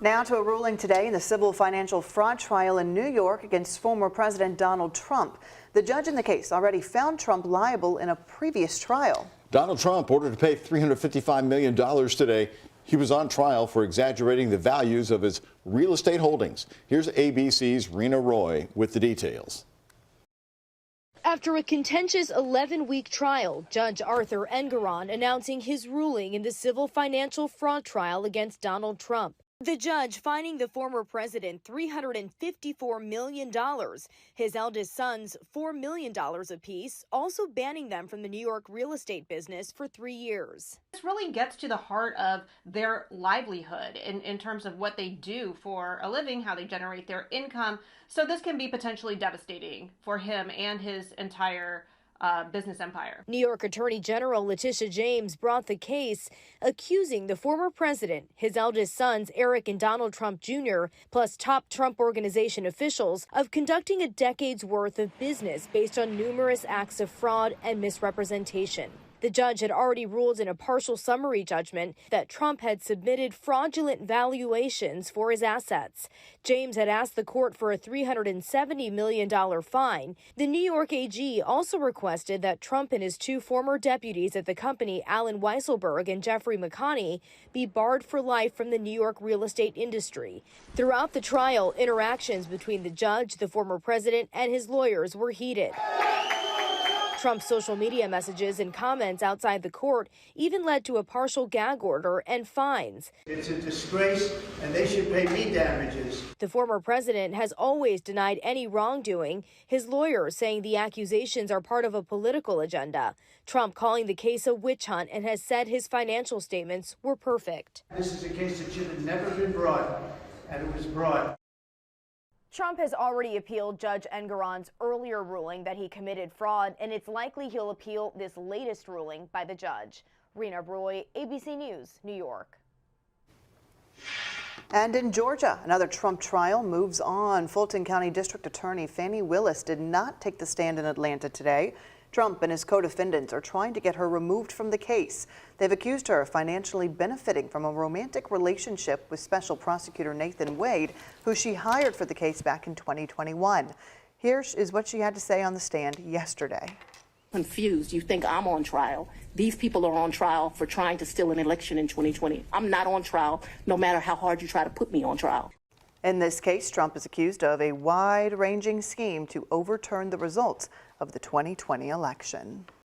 Now to a ruling today in the civil financial fraud trial in New York against former President Donald Trump. The judge in the case already found Trump liable in a previous trial. Donald Trump ordered to pay $355 million today. He was on trial for exaggerating the values of his real estate holdings. Here's ABC's Rena Roy with the details. After a contentious 11-week trial, Judge Arthur Engoron announcing his ruling in the civil financial fraud trial against Donald Trump. The judge fining the former president $354 million, his eldest sons $4 million apiece, also banning them from the New York real estate business for 3 years. This really gets to the heart of their livelihood in terms of what they do for a living, how they generate their income. So this can be potentially devastating for him and his entire business empire. New York Attorney General Letitia James brought the case, accusing the former president, his eldest sons Eric and Donald Trump Jr., plus top Trump Organization officials, of conducting a decade's worth of business based on numerous acts of fraud and misrepresentation. The judge had already ruled in a partial summary judgment that Trump had submitted fraudulent valuations for his assets. James had asked the court for a $370 million fine. The New York AG also requested that Trump and his two former deputies at the company, Alan Weisselberg and Jeffrey McConney, be barred for life from the New York real estate industry. Throughout the trial, interactions between the judge, the former president, and his lawyers were heated. Trump's social media messages and comments outside the court even led to a partial gag order and fines. It's a disgrace, and they should pay me damages. The former president has always denied any wrongdoing, his lawyers saying the accusations are part of a political agenda. Trump calling the case a witch hunt and has said his financial statements were perfect. This is a case that should have never been brought, and it was brought. Trump has already appealed Judge Engoron's earlier ruling that he committed fraud, and it's likely he'll appeal this latest ruling by the judge. Rena Roy, ABC News, New York. And in Georgia, another Trump trial moves on. Fulton County District Attorney Fani Willis did not take the stand in Atlanta today. Trump and his co-defendants are trying to get her removed from the case. They've accused her of financially benefiting from a romantic relationship with Special Prosecutor Nathan Wade, who she hired for the case back in 2021. Here is what she had to say on the stand yesterday. Confused. You think I'm on trial. These people are on trial for trying to steal an election in 2020. I'm not on trial, no matter how hard you try to put me on trial. In this case, Trump is accused of a wide-ranging scheme to overturn the results of the 2020 election.